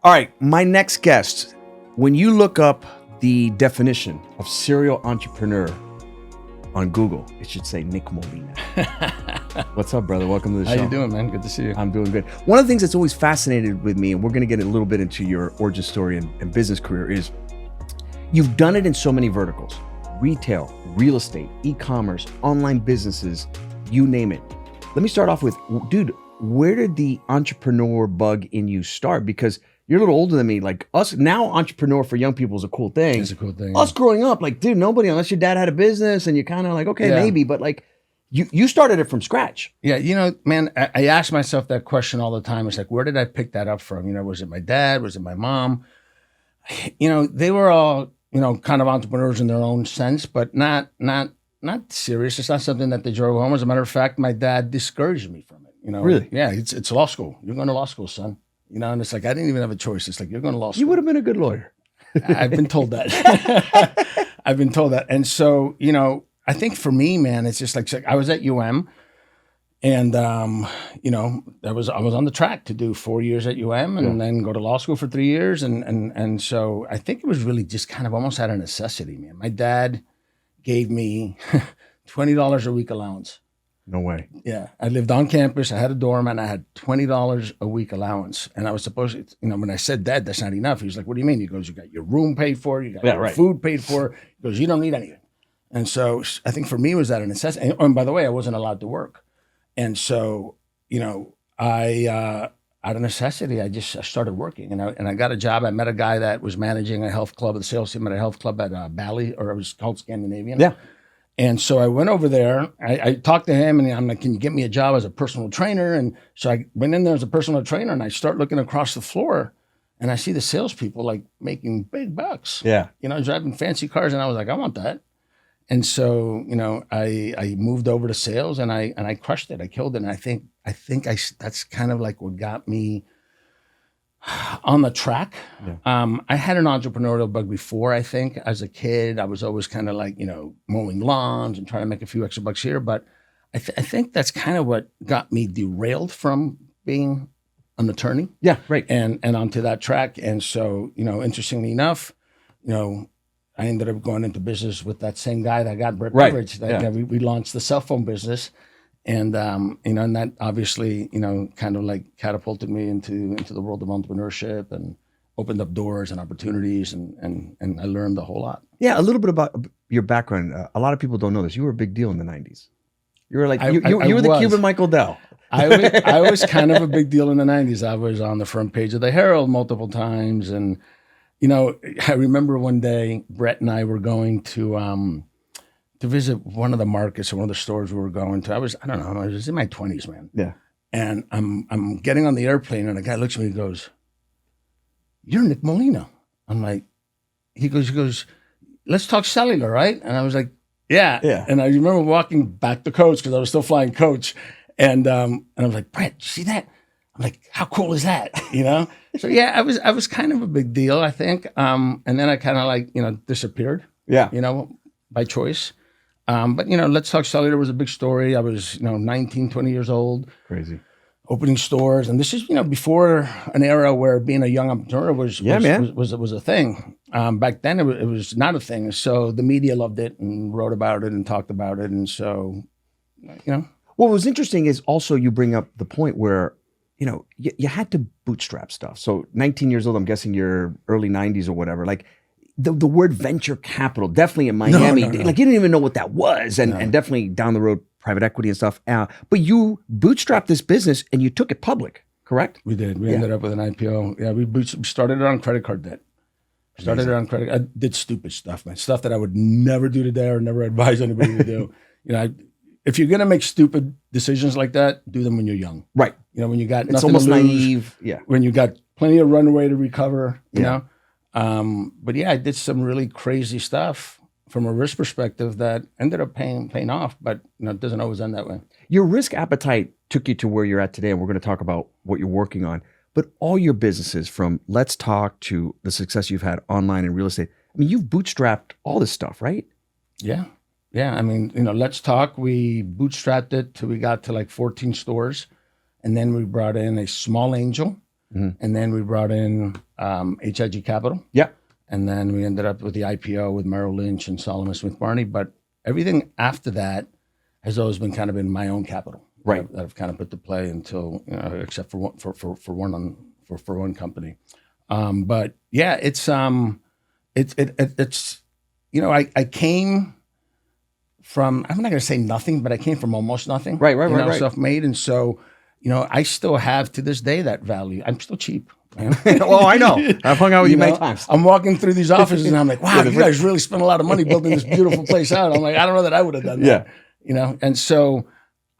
All right, my next guest, when you look up the definition of serial entrepreneur on Google, it should say Nick Molina. What's up, brother? Welcome to the show. How you doing, man? Good to see you. I'm doing good. One of the things that's always fascinated with me, and we're going to get a little bit into your origin story and business career, is you've done it in so many verticals: retail, real estate, e-commerce, online businesses, you name it. Let me start off with, dude, where did the entrepreneur bug in you start? Because you're a little older than me. Like us now, entrepreneur for young people is a cool thing. It's a cool thing. Us growing up, like, dude, nobody, unless your dad had a business and you're kind of like, okay, maybe, but like you started it from scratch. Yeah, you know, man, I ask myself that question all the time. It's like, where did I pick that up from? You know, was it my dad? Was it my mom? You know, they were all, you know, kind of entrepreneurs in their own sense, but not serious. It's not something that they drove home. As a matter of fact, my dad discouraged me from it. You know, Really? Yeah, it's law school. You're going to law school, son. You know, and it's like, I didn't even have a choice. It's like, you're going to law school. You would have been a good lawyer. I've been told that. I've been told that. And so, you know, I think for me, man, it's just like I was at UM and, you know, I was on the track to do 4 years at UM and then go to law school for 3 years. And so I think it was really just kind of almost out of necessity, man. My dad gave me $20 a week allowance. No way. Yeah. I lived on campus. I had a dorm and I had $20 a week allowance. And I was supposed to, you know, when I said, Dad, that's not enough. He was like, what do you mean? He goes, you got your room paid for, you got your food paid for. He goes, you don't need anything. And so I think for me it was that a necessity. And by the way, I wasn't allowed to work. And so, you know, out of necessity, I started working and I got a job. I met a guy that was managing a health club, the sales team at a health club at Bali, or it was called Scandinavian. Yeah. And so I went over there, I talked to him and I'm like, can you get me a job as a personal trainer? And so I went in there as a personal trainer and I start looking across the floor and I see the salespeople like making big bucks. Yeah. You know, driving fancy cars. And I was like, I want that. And so, you know, I moved over to sales and I crushed it. I killed it. And I think that's kind of like what got me on the track. Yeah. I had an entrepreneurial bug before, I think. As a kid, I was always kind of like, you know, mowing lawns and trying to make a few extra bucks here. But I think that's kind of what got me derailed from being an attorney. Yeah, right. And onto that track. And so, you know, interestingly enough, you know, I ended up going into business with that same guy that got Brett Beveridge. We launched the cell phone business. And, you know, and that obviously, you know, kind of like catapulted me into the world of entrepreneurship and opened up doors and opportunities and I learned a whole lot. Yeah, a little bit about your background. A lot of people don't know this. You were a big deal in the 90s. You were like, you were the Cuban Michael Dell. I was kind of a big deal in the 90s. I was on the front page of the Herald multiple times. And, you know, I remember one day Brett and I were going to visit one of the markets or one of the stores we were going to. I was in my 20s, man. Yeah. And I'm getting on the airplane and a guy looks at me and goes, you're Nick Molina. I'm like, he goes, let's talk cellular, right? And I was like, yeah. And I remember walking back to coach because I was still flying coach. And I was like, Brett, you see that? I'm like, how cool is that? You know? So yeah, I was kind of a big deal, I think. And then I kind of like, you know, disappeared. Yeah. You know, by choice. But, you know, Let's Talk Cellular was a big story. I was, you know, 19, 20 years old. Crazy. Opening stores. And this is, you know, before an era where being a young entrepreneur was a thing. Back then, it was not a thing. So the media loved it and wrote about it and talked about it. And so, you know. What was interesting is also you bring up the point where, you know, you had to bootstrap stuff. So 19 years old, I'm guessing you're early 90s or whatever. Like, the word venture capital, definitely in Miami, no. like you didn't even know what that was. And definitely down the road, private equity and stuff. But you bootstrapped this business and you took it public, correct? We did. We ended up with an IPO. Yeah, we started it on credit card debt. I did stupid stuff, man. Stuff that I would never do today or never advise anybody to do. You know, if you're going to make stupid decisions like that, do them when you're young. Right. You know, when you got it's nothing almost to lose, naive. Yeah. When you got plenty of runway to recover, you know. But yeah, I did some really crazy stuff from a risk perspective that ended up paying off, but you know, it doesn't always end that way. Your risk appetite took you to where you're at today, and we're going to talk about what you're working on. But all your businesses, from Let's Talk to the success you've had online in real estate, I mean, you've bootstrapped all this stuff, right? Yeah. I mean, you know, Let's Talk, we bootstrapped it till we got to like 14 stores. And then we brought in a small angel And then we brought in HIG Capital. Yeah. And then we ended up with the IPO with Merrill Lynch and Solomon Smith Barney. But everything after that has always been kind of in my own capital. Right. That I've kind of put to play until, except for one company. But yeah, it's I came from, I'm not going to say nothing, but I came from almost nothing. Right. Self-made. And so, I still have to this day that value. I'm still cheap. Well, I know. I've hung out with you many times. I'm walking through these offices and I'm like, wow, you guys really spent a lot of money building this beautiful place out. I'm like, I don't know that I would have done that. Yeah. And so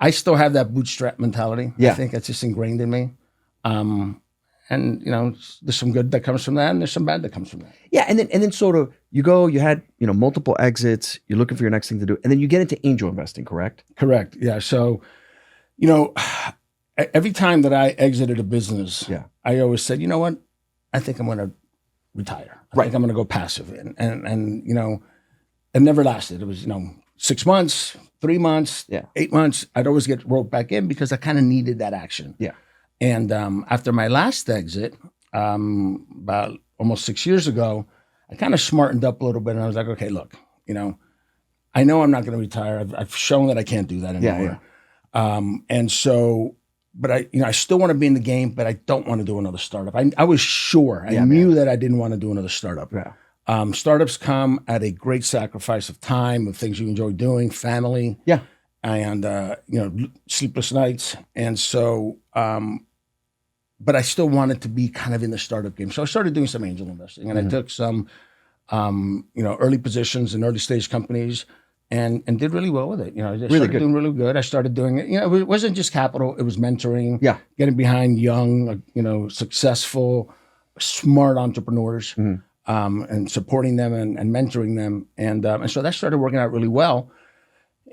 I still have that bootstrap mentality. Yeah. I think that's just ingrained in me. And there's some good that comes from that, and there's some bad that comes from that. Yeah, and then sort of you had multiple exits. You're looking for your next thing to do, and then you get into angel investing, correct? Correct. Yeah. So, every time that I exited a business, I always said, you know what, I think I'm going to retire. I think I'm going to go passive, and it never lasted. It was 6 months, 3 months, 8 months. I'd always get roped back in because I kind of needed that action. Yeah. And after my last exit, about almost 6 years ago, I kind of smartened up a little bit, and I was like, okay, look, I know I'm not going to retire. I've shown that I can't do that anymore. And so, but I still want to be in the game, but I don't want to do another startup. I was sure. I knew that I didn't want to do another startup. Yeah. Startups come at a great sacrifice of time, of things you enjoy doing, family. Yeah. And, sleepless nights. And so, but I still wanted to be kind of in the startup game. So I started doing some angel investing, and I took some, early positions in early stage companies and did really well with it. I started doing really good. I started doing it. It wasn't just capital. It was mentoring, getting behind young, successful, smart entrepreneurs, and supporting them and mentoring them. And so that started working out really well.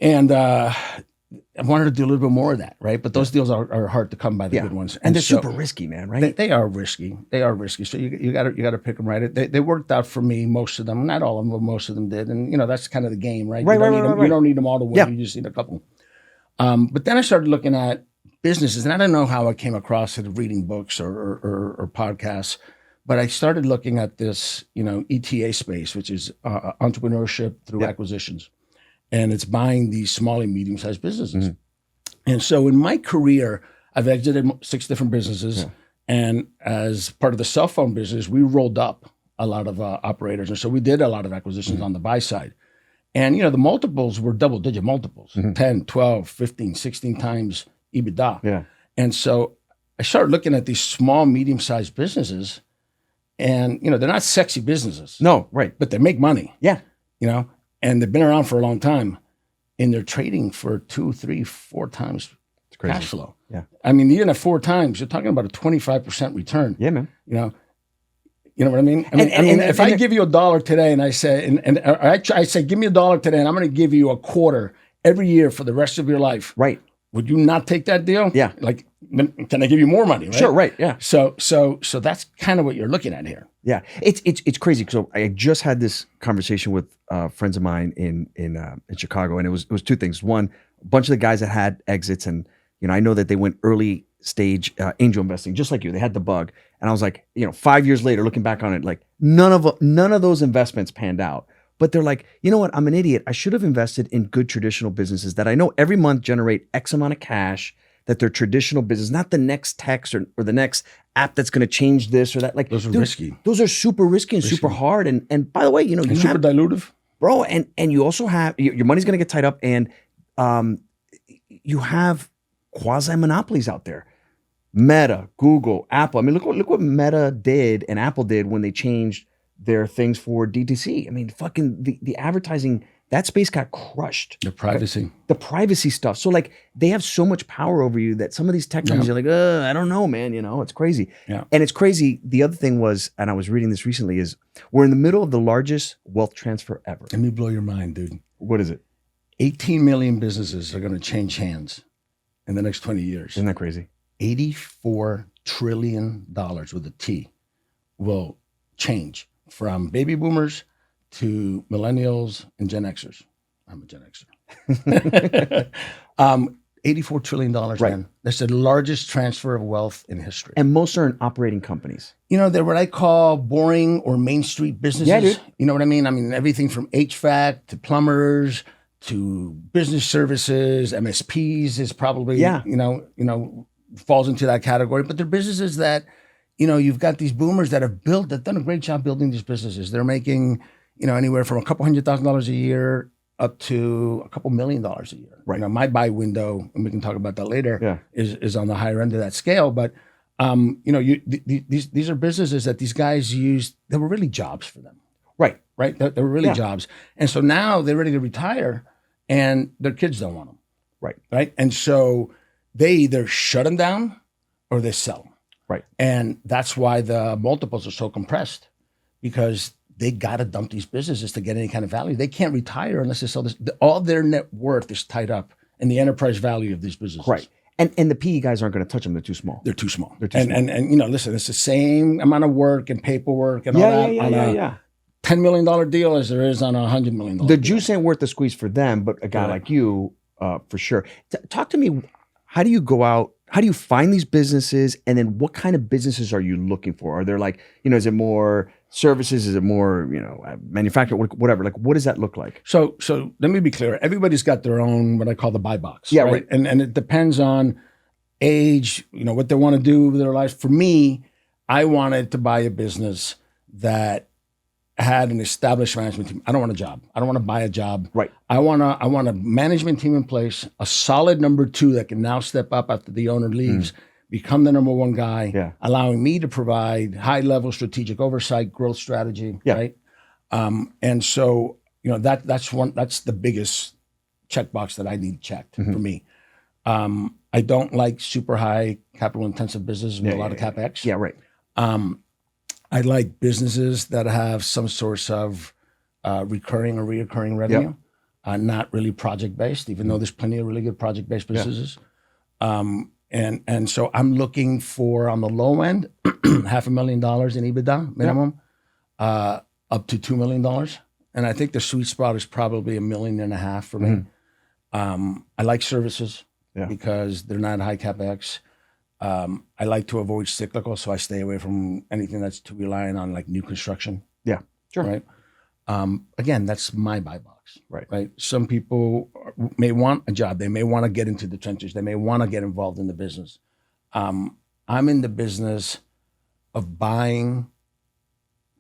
And I wanted to do a little bit more of that, right? But those deals are hard to come by, the good ones, and they're super risky, man. Right? They are risky. They are risky. So you got to pick them right. They worked out for me, most of them, not all of them, but most of them did. And that's kind of the game, right? You don't need them all the way. You just need a couple. But then I started looking at businesses, and I don't know how I came across it, reading books or podcasts, but I started looking at this, ETA space, which is entrepreneurship through acquisitions. And it's buying these small and medium-sized businesses. And so in my career, I've exited 6 different businesses. And as part of the cell phone business, we rolled up a lot of operators. And so we did a lot of acquisitions on the buy side. And, the multiples were double-digit multiples, 10, 12, 15, 16 times EBITDA. Yeah. And so I started looking at these small, medium-sized businesses. And, they're not sexy businesses. No, right. But they make money. Yeah. And they've been around for a long time, and they're trading for 2, 3, 4 times cash flow. Yeah. I mean, even at 4 times, you're talking about a 25% return. Yeah, man. You know what I mean? If I give you $1 today, and I say, I say, give me $1 today, and I'm going to give you a quarter every year for the rest of your life. Right. Would you not take that deal? Yeah. Like, can I give you more money? Right? Sure. Right. Yeah. So that's kind of what you're looking at here. Yeah. It's crazy. So I just had this conversation with friends of mine in Chicago, and it was 2 things. One, a bunch of the guys that had exits, and I know that they went early stage angel investing, just like you. They had the bug, and I was like, 5 years later, looking back on it, like none of those investments panned out. But they're like, you know what? I'm an idiot. I should have invested in good traditional businesses that I know every month generate X amount of cash, that they're traditional business, not the next text or the next app that's going to change this or that. Like those are risky. Those are super risky and super hard. And by the way, you super dilutive, bro. And you also have your money's going to get tied up, and you have quasi monopolies out there. Meta, Google, Apple. I mean, look what Meta did and Apple did when they changed their things for DTC. I mean, fucking the advertising, that space got crushed. The privacy stuff. So like they have so much power over you that some of these tech companies are like, I don't know, man. It's crazy. Yeah. And it's crazy. The other thing was, and I was reading this recently, is we're in the middle of the largest wealth transfer ever. Let me blow your mind, dude. What is it? 18 million businesses are going to change hands in the next 20 years. Isn't that crazy? $84 trillion with a T will change from baby boomers to millennials and Gen Xers. I'm a Gen Xer. $84 trillion, Right. man. That's the largest transfer of wealth in history. And most are in operating companies. They're what I call boring or Main Street businesses. Yeah, dude. You know what I mean? I mean, everything from HVAC to plumbers to business services, MSPs is probably, falls into that category. But they're businesses that, you've got these boomers that have done a great job building these businesses. They're making, anywhere from a couple $100,000 a year up to a couple $1 million a year. Right. My buy window, and we can talk about that later, is on the higher end of that scale. But these are businesses that these guys used. They were really jobs for them. Right. Right. They were really jobs. And so now they're ready to retire and their kids don't want them. Right. Right. And so they either shut them down or they sell them. Right. And that's why the multiples are so compressed, because they got to dump these businesses to get any kind of value. They can't retire unless they sell this. All their net worth is tied up in the enterprise value of these businesses. Right. And the PE guys aren't going to touch them. They're too small. They're too small. They're too small. And listen, it's the same amount of work and paperwork and all that on a $10 million deal as there is on a $100 million deal. The juice ain't worth the squeeze for them, but a guy like you, for sure. Talk to me. How do you go out? How do you find these businesses? And then what kind of businesses are you looking for? Are there like, is it more services? Is it more, manufacturing, whatever? Like, what does that look like? So let me be clear. Everybody's got their own, what I call the buy box. Yeah, right. And it depends on age, what they want to do with their lives. For me, I wanted to buy a business that had an established management team. I don't want a job. I don't want to buy a job. Right. I want a management team in place, a solid number two that can now step up after the owner leaves, become the number one guy, allowing me to provide high level strategic oversight, growth strategy. Right. And so, that's the biggest checkbox that I need checked for me. I don't like super high capital intensive businesses with a lot of CapEx. Yeah. Right. I like businesses that have some source of recurring or reoccurring revenue, not really project-based, even though there's plenty of really good project-based businesses. And so I'm looking for, on the low end, $500,000 in EBITDA minimum, up to $2 million. And I think the sweet spot is probably $1.5 million for me. I like services because they're not high CapEx. I like to avoid cyclical, so I stay away from anything that's too reliant on like new construction. Yeah, sure. Right. Again, that's my buy box. Right. Some people may want a job. They may want to get into the trenches. They may want to get involved in the business. I'm in the business of buying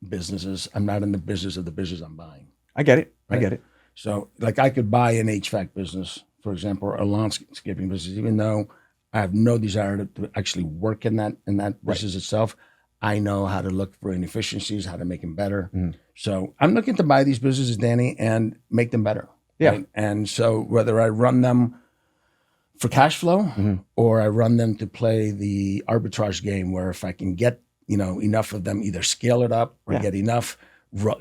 businesses. I'm not in the business of the business I'm buying. I get it. Right? I get it. So like I could buy an HVAC business, for example, or a landscaping business, even though I have no desire to actually work in that business itself. I know how to look for inefficiencies, how to make them better. So I'm looking to buy these businesses, Danny, and make them better. Yeah. Right? And so whether I run them for cash flow or I run them to play the arbitrage game, where if I can get enough of them, either scale it up or get enough,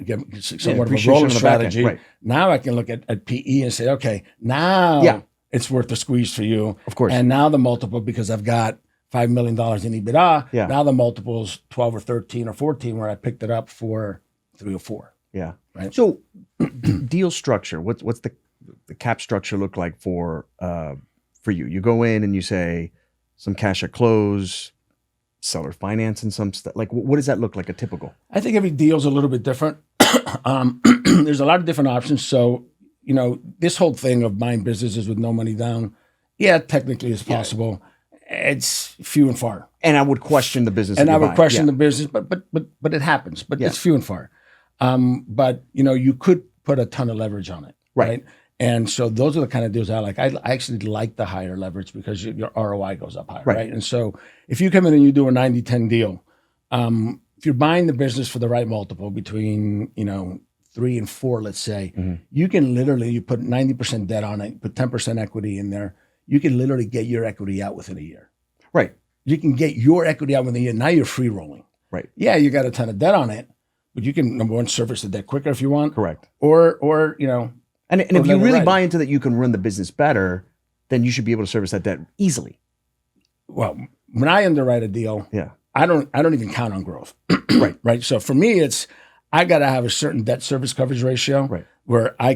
get somewhat of a roller strategy. Right. Now I can look at PE and say, okay, now it's worth the squeeze for you. Of course. And now the multiple, because I've got $5 million in EBITDA, now the multiple's 12 or 13 or 14, where I picked it up for 3 or 4. Yeah. Right. So deal structure, what's the cap structure look like for you? You go in and you say some cash at close, seller finance and some stuff. Like, what does that look like, a typical? I think every deal's a little bit different. There's a lot of different options. So, this whole thing of buying businesses with no money down, technically it's possible. It's few and far. And I would question the business. And I would question the business, but it happens. But it's few and far. But you could put a ton of leverage on it, right? And so those are the kind of deals I like. I actually like the higher leverage because your ROI goes up higher, right? And so if you come in and you do a 90-10 deal, if you're buying the business for the right multiple between 3 and 4, let's say, you can literally, you put 90% debt on it, put 10% equity in there, you can literally get your equity out within a year. Right. You can get your equity out within a year. Now you're free rolling. Right. Yeah, you got a ton of debt on it, but you can, number one, service the debt quicker if you want. Correct. Or and if you really buy into that you can run the business better, then you should be able to service that debt easily. Well, when I underwrite a deal, I don't even count on growth. Right. So for me, I got to have a certain debt service coverage ratio where I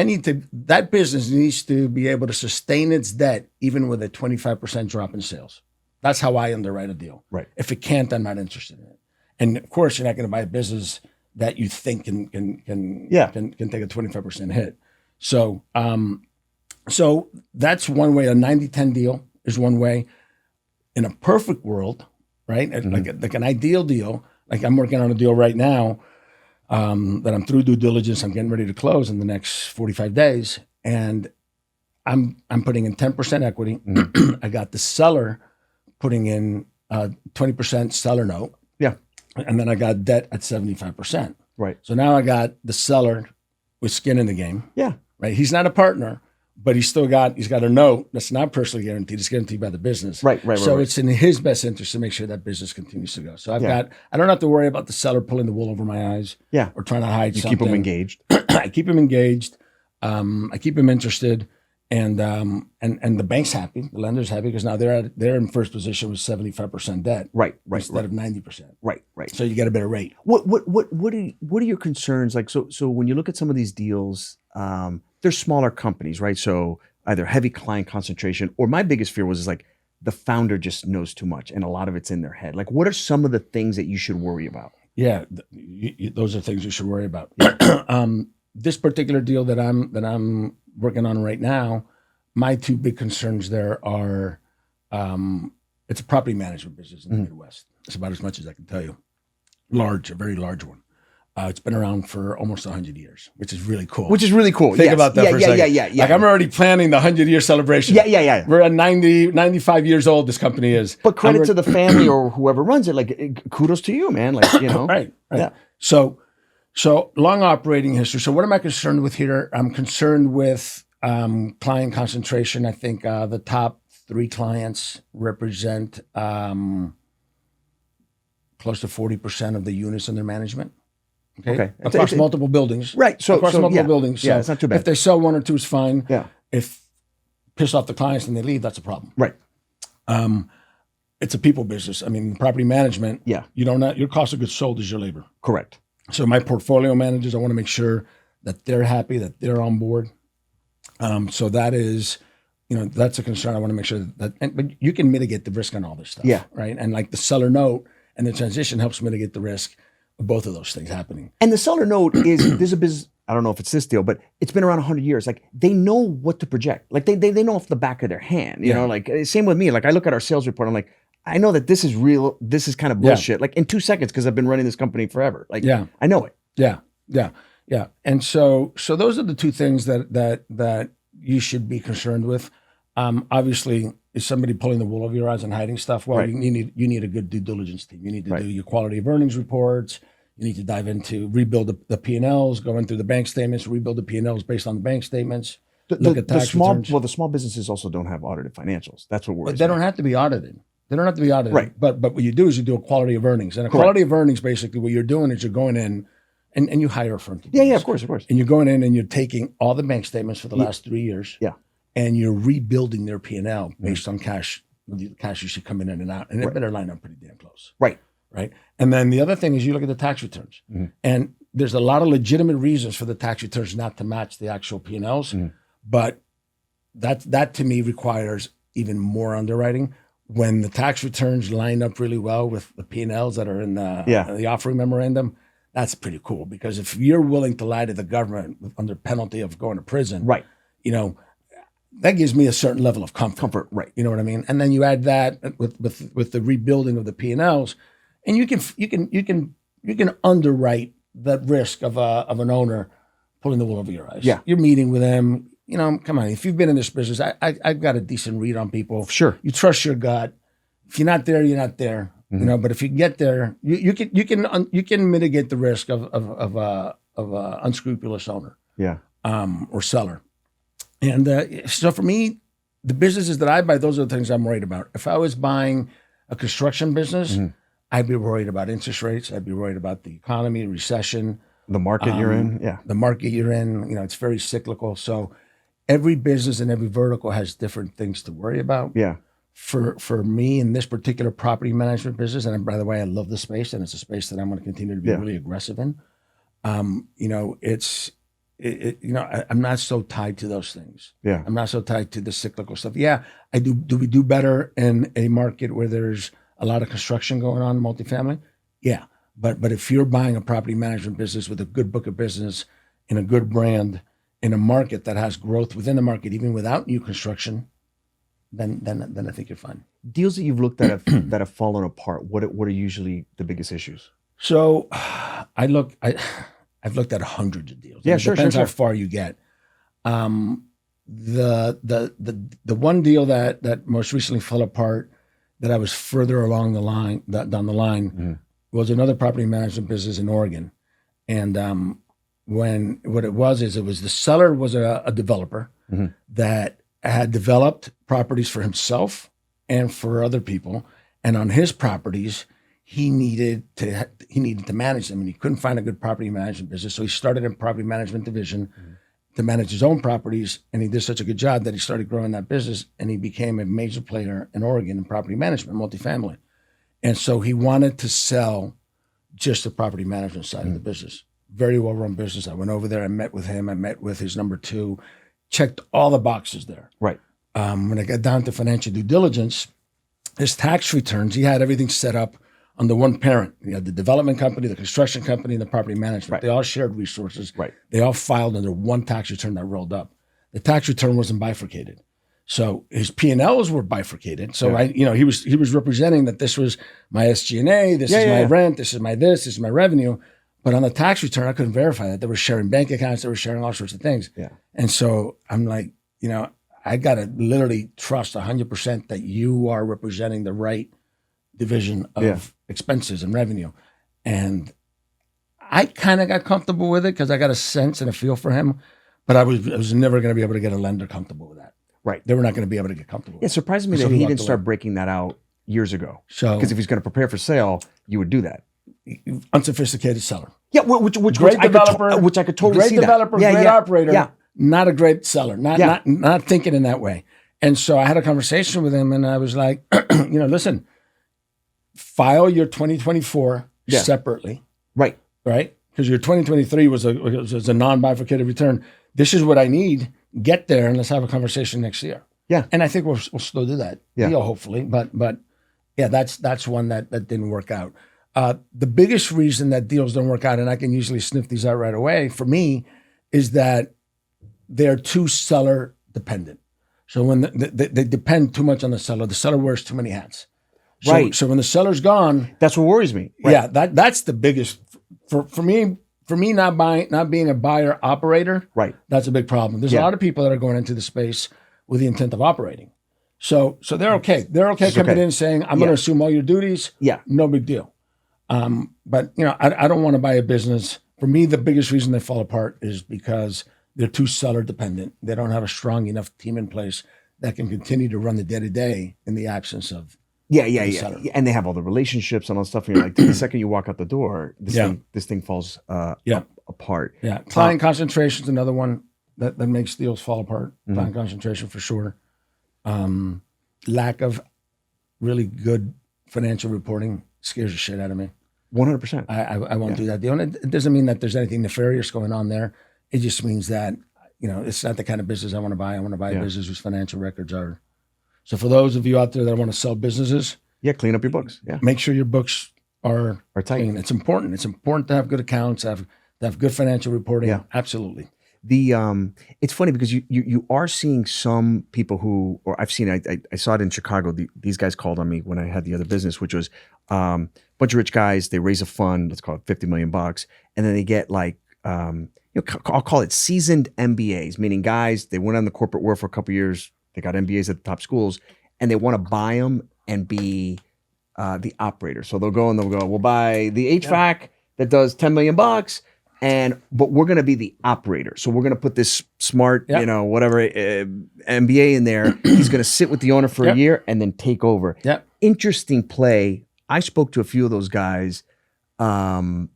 that business needs to be able to sustain its debt even with a 25% drop in sales. That's how I underwrite a deal. Right. If it can't, I'm not interested in it. And of course, you're not going to buy a business that you think can take a 25% hit. So, so that's one way. A 90-10 deal is one way. In a perfect world, right? Like an ideal deal. Like I'm working on a deal right now that I'm through due diligence. I'm getting ready to close in the next 45 days, and I'm putting in 10% equity. I got the seller putting in 20% seller note. Yeah. And then I got debt at 75%. Right. So now I got the seller with skin in the game. Yeah. Right. He's not a partner, but he's got a note that's not personally guaranteed. It's guaranteed by the business. Right. So it's in his best interest to make sure that business continues to go. So I don't have to worry about the seller pulling the wool over my eyes. Yeah. Or trying to hide something. You keep them engaged. I keep him engaged. I keep him interested. And the bank's happy, the lender's happy because now they're in first position with 75% debt, right, instead of 90%, right. So you get a better rate. What are your concerns like? So when you look at some of these deals, they're smaller companies, right? So either heavy client concentration, or my biggest fear was like the founder just knows too much, and a lot of it's in their head. Like, what are some of the things that you should worry about? Yeah, those are things you should worry about. This particular deal that I'm working on right now, my two big concerns there are, it's a property management business in the Midwest. It's about as much as I can tell you. A very large one. It's been around for almost 100 years, which is really cool. Think about that for a second. Yeah. Like I'm already planning the 100-year celebration. Yeah. We're at 95 years old, this company is. But credit to the family or whoever runs it. Like, kudos to you, man. Like, Right. Yeah. So long operating history. So what am I concerned with here? I'm concerned with client concentration. I think the top 3 clients represent close to 40% of the units under management. Okay. Across multiple buildings. Right. So across multiple buildings. So it's not too bad. If they sell 1 or 2, it's fine. Yeah. If piss off the clients and they leave, that's a problem. Right. It's a people business. I mean, property management. Yeah. Your cost of goods sold is your labor. Correct. So my portfolio managers, I want to make sure that they're happy, that they're on board. So that is, that's a concern. I want to make sure but you can mitigate the risk on all this stuff. Yeah. Right. And like the seller note and the transition helps mitigate the risk of both of those things happening. And the seller note there's a business, I don't know if it's this deal, but it's been around 100 years. Like they know what to project. Like they know off the back of their hand, you know, like same with me. Like I look at our sales report, I'm like, I know that this is real. This is kind of bullshit. Like in 2 seconds, because I've been running this company forever. Like, I know it. Yeah. And so those are the 2 things that you should be concerned with. Obviously, is somebody pulling the wool over your eyes and hiding stuff? Well, you need a good due diligence team. You need to do your quality of earnings reports. You need to dive into rebuild the P&Ls, go in through the bank statements, rebuild the P&Ls based on the bank statements. Look at tax returns. Well, the small businesses also don't have audited financials. That's what worries me. They don't have to be audited. Right. But what you do is you do a quality of earnings. And a quality of earnings, basically, what you're doing is you're going in and you hire a firm to do this. Of course. And you're going in and you're taking all the bank statements for the last 3 years. Yeah. And you're rebuilding their P&L based on cash, the cash you see coming in and out. And it better line up pretty damn close. Right. And then the other thing is you look at the tax returns. And there's a lot of legitimate reasons for the tax returns not to match the actual P&Ls. But that to me requires even more underwriting. When the tax returns line up really well with the P&Ls that are in the offering memorandum, that's pretty cool. Because if you're willing to lie to the government under penalty of going to prison, that gives me a certain level of comfort. Right. You know what I mean? And then you add that with the rebuilding of the P&Ls, and you can underwrite that risk of an owner pulling the wool over your eyes. Yeah. You're meeting with them. Come on. If you've been in this business, I've got a decent read on people. Sure. You trust your gut. If you're not there, you're not there. But if you get there, you can mitigate the risk of a unscrupulous owner. Yeah. Or seller. And so for me, the businesses that I buy, those are the things I'm worried about. If I was buying a construction business, I'd be worried about interest rates. I'd be worried about the economy, recession. The market you're in. Yeah. The market you're in. It's very cyclical. So every business and every vertical has different things to worry about. Yeah. For me in this particular property management business, and by the way, I love the space, and it's a space that I'm going to continue to be really aggressive in. I'm not so tied to those things. Yeah. I'm not so tied to the cyclical stuff. Yeah, I do. Do we do better in a market where there's a lot of construction going on, multifamily? Yeah. But if you're buying a property management business with a good book of business and a good brand in a market that has growth within the market, even without new construction, then I think you're fine. Deals that you've looked at that have fallen apart, what are usually the biggest issues? So I've looked at hundreds of deals. Yeah, It sure. depends how far you get. The one deal that most recently fell apart, that I was further along the line, down the line, was another property management business in Oregon. And what it was the seller was a developer that had developed properties for himself and for other people. And on his properties, he needed to manage them, and he couldn't find a good property management business. So he started a property management division to manage his own properties. And he did such a good job that he started growing that business, and he became a major player in Oregon in property management, multifamily. And so he wanted to sell just the property management side of the business. Very well-run business. I went over there. I met with him. I met with his number two. Checked all the boxes there. Right. When I got down to financial due diligence, his tax returns, he had everything set up under one parent. He had the development company, the construction company, and the property management. Right. They all shared resources. Right. They all filed under one tax return that rolled up. The tax return wasn't bifurcated. So his P&Ls were bifurcated. So he was representing that this was my SG&A, this is my rent, this is my revenue. But on the tax return, I couldn't verify that. They were sharing bank accounts, they were sharing all sorts of things. Yeah. And so I'm like, I got to literally trust 100% that you are representing the right division of expenses and revenue. And I kind of got comfortable with it because I got a sense and a feel for him, but I was never going to be able to get a lender comfortable with that. Right. They were not going to be able to get comfortable with it. It surprised me that he didn't start breaking that out years ago. So, because if he's going to prepare for sale, you would do that. Unsophisticated seller. Yeah, which great developer, which I could totally see. Great developer, great operator. Yeah. Not a great seller. Not thinking in that way. And so I had a conversation with him, and I was like, listen, file your 2024 separately. Right. Right? Because your 2023 was a non-bifurcated return. This is what I need. Get there, and let's have a conversation next year. Yeah. And I think we'll still do that. Yeah. Hopefully. But yeah, that's one that didn't work out. The biggest reason that deals don't work out, and I can usually sniff these out right away, for me, is that they're too seller dependent. So when they depend too much on the seller wears too many hats. So when the seller's gone, that's what worries me. Right. Yeah, that's the biggest for me. For me, not being a buyer operator, right? That's a big problem. There's a lot of people that are going into the space with the intent of operating. So they're okay. They're okay coming in saying, "I'm going to assume all your duties." Yeah, no big deal. But I don't want to buy a business. For me, the biggest reason they fall apart is because they're too seller dependent. They don't have a strong enough team in place that can continue to run the day to day in the absence of seller. And they have all the relationships and all that stuff. And you're like, the second you walk out the door, this thing falls apart. Yeah, client concentration is another one that makes deals fall apart. Client concentration for sure. Lack of really good financial reporting scares the shit out of me. 100%. I won't do that deal. And it doesn't mean that there's anything nefarious going on there. It just means that, it's not the kind of business I want to buy. I want to buy a business whose financial records are. So for those of you out there that want to sell businesses. Yeah, clean up your books. Yeah. Make sure your books are tight. Clean. It's important. It's important to have good accounts, to have good financial reporting. Yeah. Absolutely. It's funny because you are seeing some people who, or I've seen, I saw it in Chicago. These guys called on me when I had the other business, which was a bunch of rich guys. They raise a fund, let's call it $50 million, and then they get like, I'll call it seasoned MBAs, meaning guys, they went on the corporate world for a couple of years. They got MBAs at the top schools, and they want to buy them and be the operator. So they'll go, we'll buy the HVAC that does $10 million. But we're going to be the operator. So we're going to put this smart, whatever MBA in there. He's going to sit with the owner for a year and then take over. Yep. Interesting play. I spoke to a few of those guys. I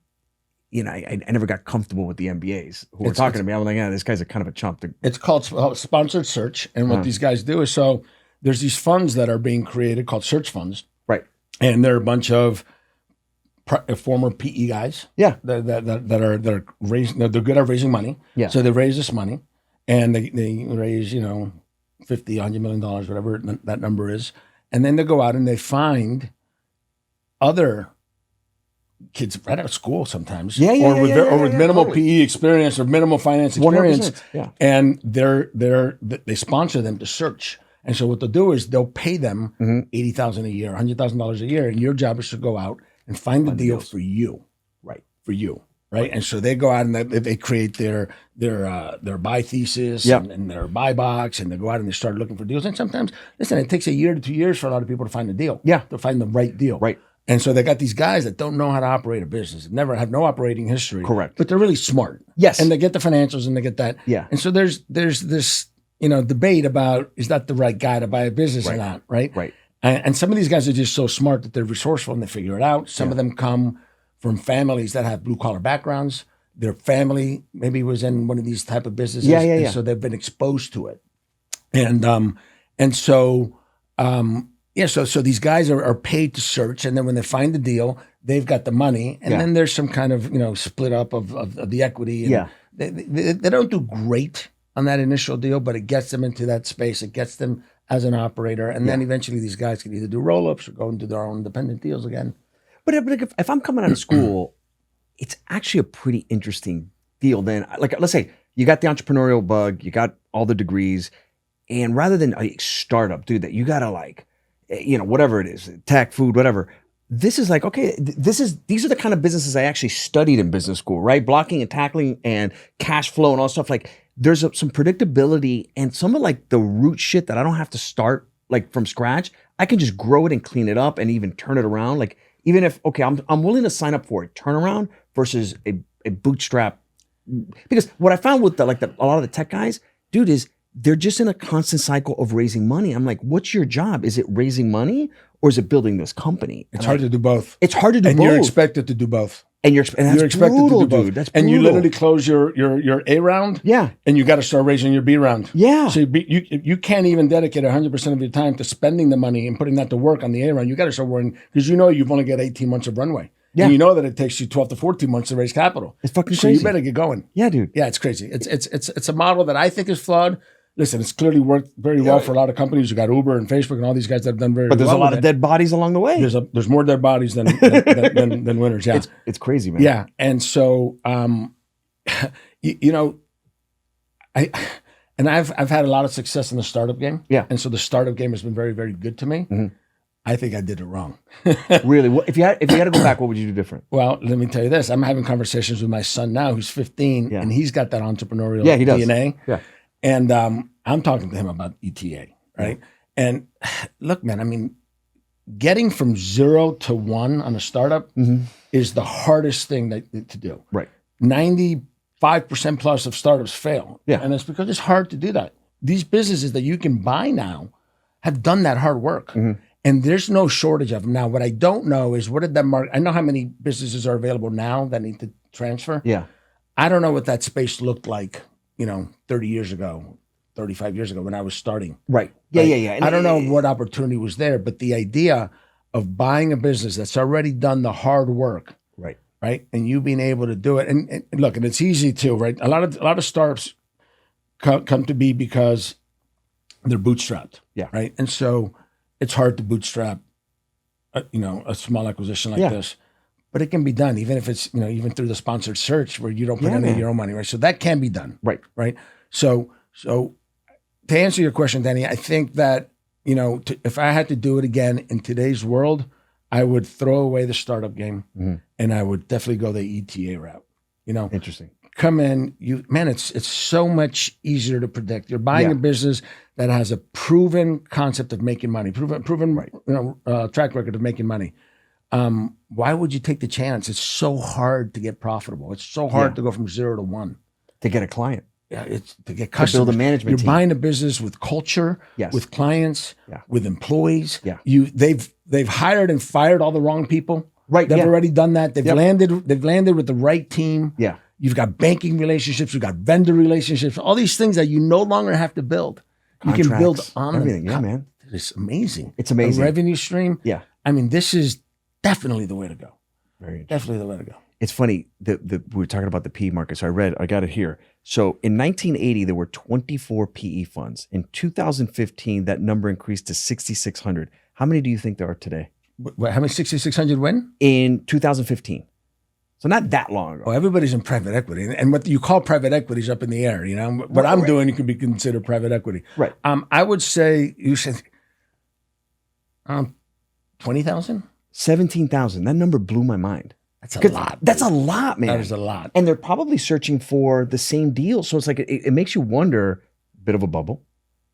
never got comfortable with the MBAs who were talking to me. I was like, this guy's a kind of a chump. It's called sponsored search. And what these guys do is, so there's these funds that are being created called search funds. Right. And they're a bunch of former PE guys. Yeah. That are raising. They're good at raising money. Yeah. So they raise this money, and they raise $50, $100 million, whatever that number is, and then they go out and they find other kids right out of school sometimes, or with minimal PE experience or minimal finance experience, 100%, yeah. and they sponsor them to search. And so what they'll do is they'll pay them $80,000 a year, $100,000 a year, and your job is to go out and find the deal for you, right? For you, right? And so they go out and they create their buy thesis and their buy box, and they go out and they start looking for deals. And sometimes, listen, it takes a year to 2 years for a lot of people to find a deal. Yeah, to find the right deal, right? And so they got these guys that don't know how to operate a business, never have no operating history. Correct. But they're really smart. Yes. And they get the financials and they get that. Yeah. And so there's this, debate about, is that the right guy to buy a business or not, right? Right. And some of these guys are just so smart that they're resourceful and they figure it out. Some of them come from families that have blue collar backgrounds. Their family maybe was in one of these type of businesses. And so they've been exposed to it. So these guys are paid to search, and then when they find the deal, they've got the money, and then there's some kind of split up of the equity. And they don't do great on that initial deal, but it gets them into that space. It gets them as an operator, and then eventually these guys can either do roll-ups or go and do their own independent deals again. But if I'm coming out of school, it's actually a pretty interesting deal. Then, like, let's say you got the entrepreneurial bug, you got all the degrees, and rather than a startup, dude, that you gotta whatever it is, tech, food, whatever. This is like, okay, these are the kind of businesses I actually studied in business school, right? Blocking and tackling and cash flow and all stuff. Like there's some predictability and some of like the root shit that I don't have to start like from scratch. I can just grow it and clean it up and even turn it around. Like even if, okay, I'm willing to sign up for a turnaround versus a bootstrap. Because what I found with a lot of the tech guys, dude, is they're just in a constant cycle of raising money. I'm like, what's your job? Is it raising money or is it building this company? It's hard to do both. It's hard to do both. And you're expected to do both. And you're expected brutal, to do both. Dude. That's and brutal. you literally close your A round. Yeah. And you got to start raising your B round. Yeah. So you can't even dedicate 100% of your time to spending the money and putting that to work on the A round. You got to start worrying because you've only got 18 months of runway. Yeah. And you know that it takes you 12 to 14 months to raise capital. It's fucking crazy. So you better get going. Yeah, dude. Yeah, it's crazy. It's a model that I think is flawed. Listen, it's clearly worked very well for a lot of companies. You got Uber and Facebook and all these guys that have done very well. But there's a lot of dead bodies along the way. There's more dead bodies than winners. Yeah, it's crazy, man. Yeah, and so I've had a lot of success in the startup game. Yeah, and so the startup game has been very, very good to me. Mm-hmm. I think I did it wrong. Really? If you had to go back, what would you do different? Well, let me tell you this. I'm having conversations with my son now, who's 15, and he's got that entrepreneurial DNA. Yeah. And I'm talking to him about ETA, right? And look, man, I mean, getting from 0 to 1 on a startup is the hardest thing to do. Right. 95% plus of startups fail. Yeah. And it's because it's hard to do that. These businesses that you can buy now have done that hard work. Mm-hmm. And there's no shortage of them. Now, what I don't know is what did that market, I know how many businesses are available now that need to transfer. Yeah. I don't know what that space looked like, 30 years ago, 35 years ago when I was starting. Right. Yeah, right? Yeah. And I don't know what opportunity was there, but the idea of buying a business that's already done the hard work. Right. And you being able to do it. And look, and it's easy too, right? A lot of startups come to be because they're bootstrapped. Yeah. Right. And so it's hard to bootstrap, a small acquisition like this. But it can be done, even if it's, even through the sponsored search where you don't put any of your own money, right? So that can be done. Right. So to answer your question, Danny, I think that, if I had to do it again in today's world, I would throw away the startup game and I would definitely go the ETA route. Interesting. Come in, it's so much easier to predict. You're buying a business that has a proven concept of making money, proven track record of making money. Why would you take the chance? It's so hard to get profitable. It's so hard to go from 0 to 1. To get a client. Yeah, it's to get customers. To build a management team. You're buying a business with culture, with clients, with employees. Yeah. They've hired and fired all the wrong people. Right. They've already done that. They've landed with the right team. Yeah. You've got banking relationships, you've got vendor relationships, all these things that you no longer have to build. Contracts, you can build on everything. Yeah, man. It's amazing. It's amazing. A revenue stream. Yeah. I mean, this is definitely the way to go. Very interesting. Definitely the way to go. It's funny that we were talking about the PE market. So I got we were talking about the PE market. So I got it here. So in 1980, there were 24 PE funds. In 2015, that number increased to 6,600. How many do you think there are today? How many 6,600 when? In 2015. So not that long ago. Oh, everybody's in private equity. And what you call private equity is up in the air. You know, what I'm doing, you can be considered private equity. Right. I would say, you said 20,000? 17,000. That number blew my mind. That's a lot. That's a lot, man. That is a lot. And they're probably searching for the same deal. So it's like, it makes you wonder, bit of a bubble,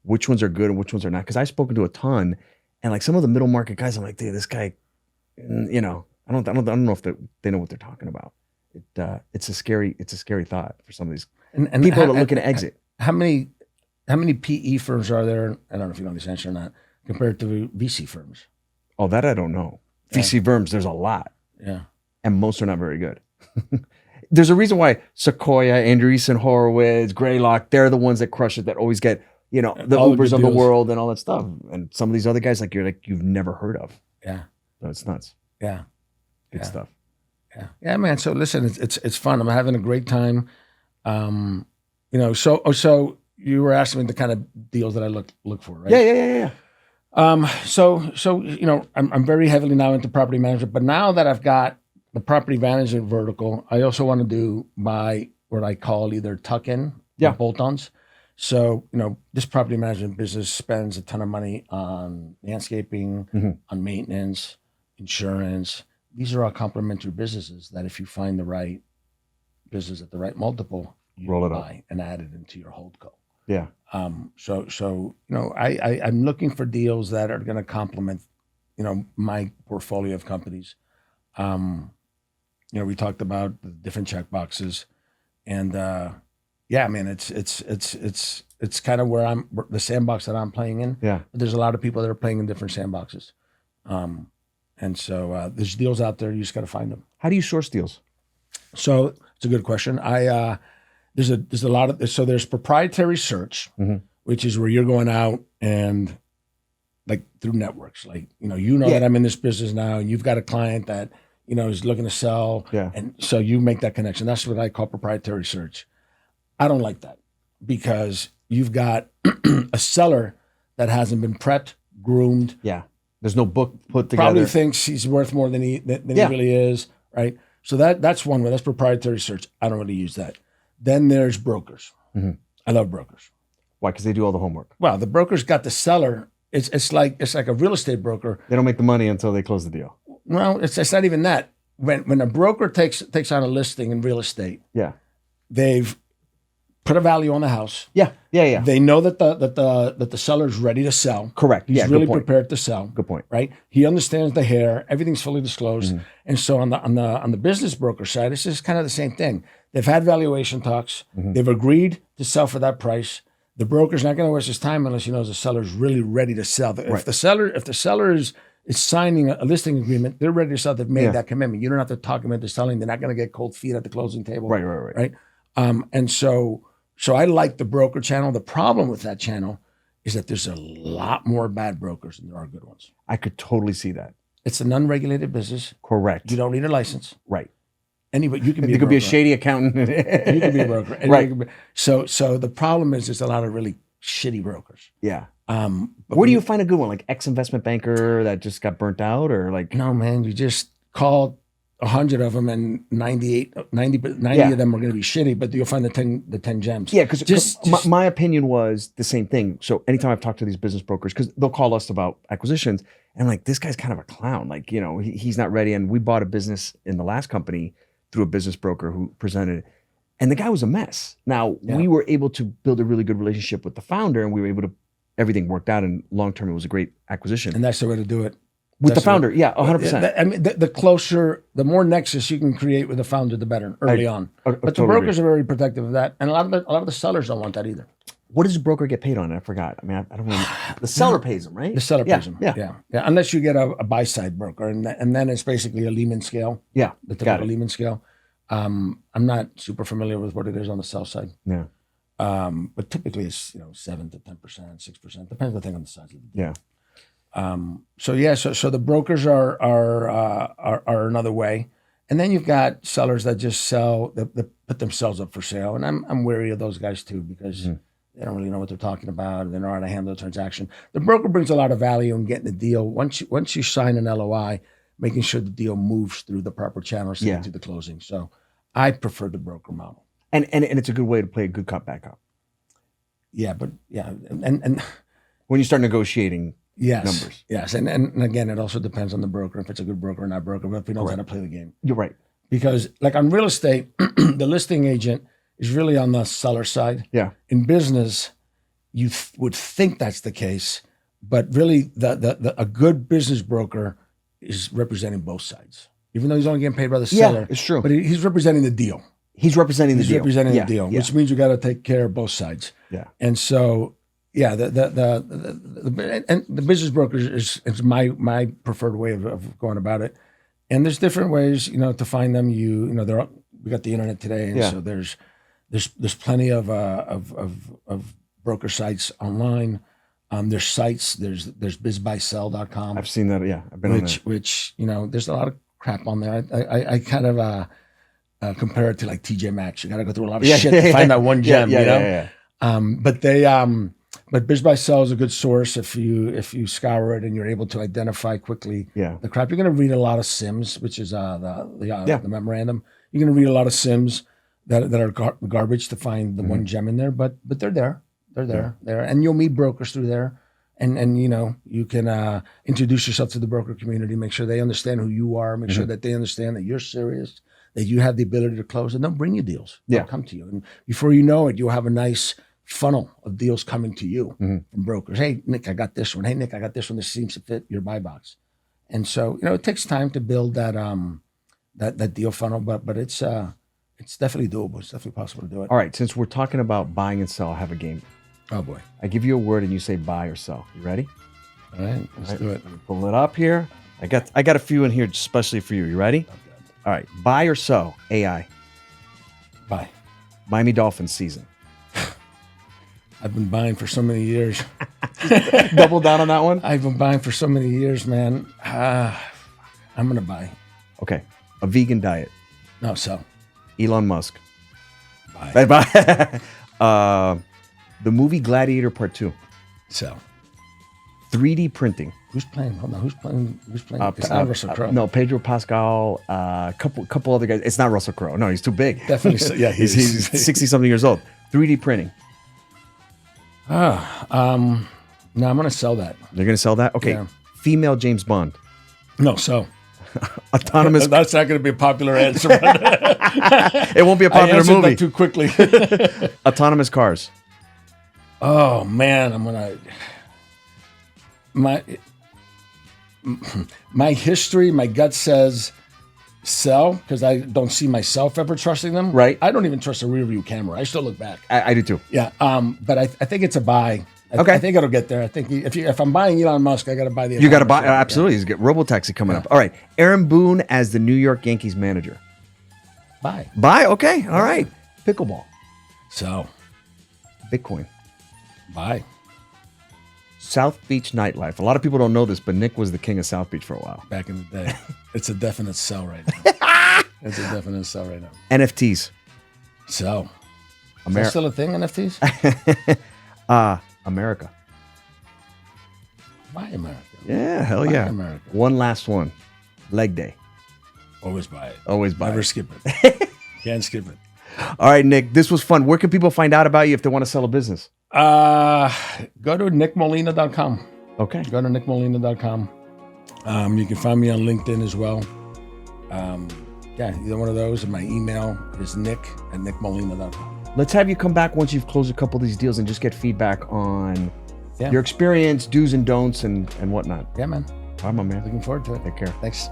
which ones are good and which ones are not. Because I've spoken to a ton, and like some of the middle market guys, I'm like, dude, this guy, you know, I don't know if they know what they're talking about. It's a scary thought for some of these and people that are looking to exit. How many PE firms are there? I don't know if you know this answer or not, compared to VC firms. Oh, that I don't know. Yeah. VC firms, there's a lot. Yeah. And most are not very good. There's a reason why Sequoia, Andreessen Horowitz, Greylock, they're the ones that crush it, that always get, you know, the Ubers of the world and all that stuff. And some of these other guys, you've never heard of. Yeah. So it's nuts. Yeah. Good stuff. Yeah. Yeah, man. So listen, it's fun. I'm having a great time. You know, so you were asking me the kind of deals that I look for, right? Yeah. So you know, I'm very heavily now into property management, but now that I've got the property management vertical, I also want to do what I call either tuck-in or bolt-ons. So, you know, this property management business spends a ton of money on landscaping, on maintenance, insurance. These are all complementary businesses that if you find the right business at the right multiple, you roll it buy and add it into your holdco. Yeah. So you know, I'm looking for deals that are going to complement, you know, my portfolio of companies. You know, we talked about the different check boxes, and yeah, man, it's kind of where the sandbox that I'm playing in. Yeah. But there's a lot of people that are playing in different sandboxes, and so there's deals out there. You just got to find them. How do you source deals? So it's a good question. There's a lot of, so there's proprietary search, which is where you're going out and like through networks, like, you know that I'm in this business now, and you've got a client that, you know, is looking to sell. Yeah. And so you make that connection. That's what I call proprietary search. I don't like that because you've got a seller that hasn't been prepped, groomed. Yeah. There's no book put together. Probably thinks he's worth more than he really is. Right. So that's one way. That's proprietary search. I don't really use that. Then there's brokers. I love brokers. Why? Because they do all the homework. Well, the broker's got the seller. It's like a real estate broker. They don't make the money until they close the deal. Well, it's not even that. When a broker takes on a listing in real estate, they've put a value on the house. Yeah. They know that the seller's ready to sell. Correct. He's really prepared to sell. Good point. Right. He understands the hair. Everything's fully disclosed. And so on the business broker side, it's just kind of the same thing. They've had valuation talks. They've agreed to sell for that price. The broker's not going to waste his time unless he knows the seller's really ready to sell. If the seller is signing a listing agreement, they're ready to sell. They've made that commitment. You don't have to talk them into selling. They're not going to get cold feet at the closing table. Right. And so I like the broker channel. The problem with that channel is that there's a lot more bad brokers than there are good ones. I could totally see that. It's an unregulated business. Correct. You don't need a license. Right. Anybody, you can be. You could be a shady accountant. You can be a broker. Right. So the problem is there's a lot of really shitty brokers. Yeah. Where do you find a good one? Like ex-investment banker that just got burnt out, or like? No, man. You just call 100 of them, and 90 of them are going to be shitty, but you'll find the 10 gems. Yeah, because my opinion was the same thing. So anytime I've talked to these business brokers, because they'll call us about acquisitions, and I'm like, this guy's kind of a clown. Like, you know, he's not ready. And we bought a business in the last company through a business broker who presented it. And the guy was a mess. Now, we were able to build a really good relationship with the founder, and we were able to, everything worked out, and long-term, it was a great acquisition. And that's the way to do it. With the founder, 100%. I mean, the more nexus you can create with the founder, the better early on. But the brokers are very protective of that. And a lot of the sellers don't want that either. What does a broker get paid on? I forgot. I mean, I don't remember. The seller pays them, right? The seller pays them. Yeah. Unless you get a buy-side broker, and then it's basically a Lehman scale. Yeah, the typical Lehman scale. I'm not super familiar with what it is on the sell side. Yeah. But typically it's 7 to 10%, 6%, depends, I think, on the size of the deal. Yeah. So the brokers are another way, And then you've got sellers that just sell, that put themselves up for sale. And I'm wary of those guys too, because they don't really know what they're talking about. They don't know how to handle a transaction. The broker brings a lot of value in getting the deal. Once you sign an LOI, making sure the deal moves through the proper channels to get to the closing. So I prefer the broker model. And it's a good way to play a good cop back up. Yeah, but and when you start negotiating numbers. Yes. And again, it also depends on the broker, if it's a good broker or not broker, but if he knows how to play the game. You're right. Because like on real estate, the listing agent is really on the seller side. Yeah. In business, you would think that's the case, but really a good business broker is representing both sides. Even though he's only getting paid by the seller. Yeah, it's true. But he's representing the deal. He's representing the deal. Representing the deal, which means you got to take care of both sides. Yeah. And so, yeah, the business broker is my preferred way of going about it. And there's different ways, to find them. We got the internet today, and so there's plenty of broker sites online. There's sites. There's bizbuysell.com. I've seen that. Yeah, I've been on there. Which there's a lot of crap on there. I kind of compare it to like TJ Maxx. You got to go through a lot of shit to find that one gem. But BizBuySell is a good source if you scour it and you're able to identify quickly the crap. You're going to read a lot of SIMs, which is the memorandum. You're going to read a lot of SIMs that are garbage to find the one gem in there, but they're there. They're there, and you'll meet brokers through there, and you can introduce yourself to the broker community, make sure they understand who you are, make sure that they understand that you're serious, that you have the ability to close, and they'll bring you deals. They'll come to you, and before you know it, you'll have a nice funnel of deals coming to you from brokers. Hey, Nick, I got this one. Hey, Nick, I got this one. This seems to fit your buy box. And so, it takes time to build that that deal funnel, but it's definitely doable. It's definitely possible to do it. All right, since we're talking about buying and sell, I have a game. Oh boy. I give you a word and you say buy or sell. You ready? All right, let's do it. Pull it up here. I got a few in here especially for you. You ready? Okay. All right. Buy or sell AI. Buy. Miami Dolphins season. I've been buying for so many years. Double down on that one? I've been buying for so many years, man. I'm going to buy. Okay. A vegan diet. No, sell. Elon Musk. Buy. Bye. The movie Gladiator Part 2. Sell. 3D printing. Who's playing? Hold on. Who's playing? It's not Russell Crowe. No, Pedro Pascal, couple other guys. It's not Russell Crowe. No, he's too big. Definitely. So, yeah, he's 60-something years old. 3D printing. No, I'm going to sell that. They're going to sell that? Okay. Yeah. Female James Bond. No, sell. Autonomous. That's not going to be a popular answer. It won't be a popular movie. That too quickly. Autonomous cars. Oh man, I'm gonna my history. My gut says sell because I don't see myself ever trusting them. Right. I don't even trust a rear view camera. I still look back. I do too. Yeah. But I think it's a buy. I think it'll get there. I think if I'm buying Elon Musk, I got to buy the. You got to buy absolutely. He's got Robotaxi coming up. All right, Aaron Boone as the New York Yankees manager. Buy. Okay. All right. Pickleball. So. Bitcoin. Buy. South Beach nightlife. A lot of people don't know this, but Nick was the king of South Beach for a while. Back in the day. It's a definite sell right now. It's a definite sell right now. NFTs. Sell. Is that still a thing, NFTs? America. Buy America. Yeah, hell yeah. America. One last one. Leg day. Always buy it. Always buy Never it. skip it. Can't skip it. All right, Nick, this was fun. Where can people find out about you if they want to sell a business? Go to nickmolina.com. Okay. Go to nickmolina.com. You can find me on LinkedIn as well. Either one of those. And my email is nick@nickmolina.com. Let's have you come back once you've closed a couple of these deals and just get feedback on your experience, do's and don'ts, and whatnot. Yeah, man. All right, my man. Looking forward to it. Take care. Thanks.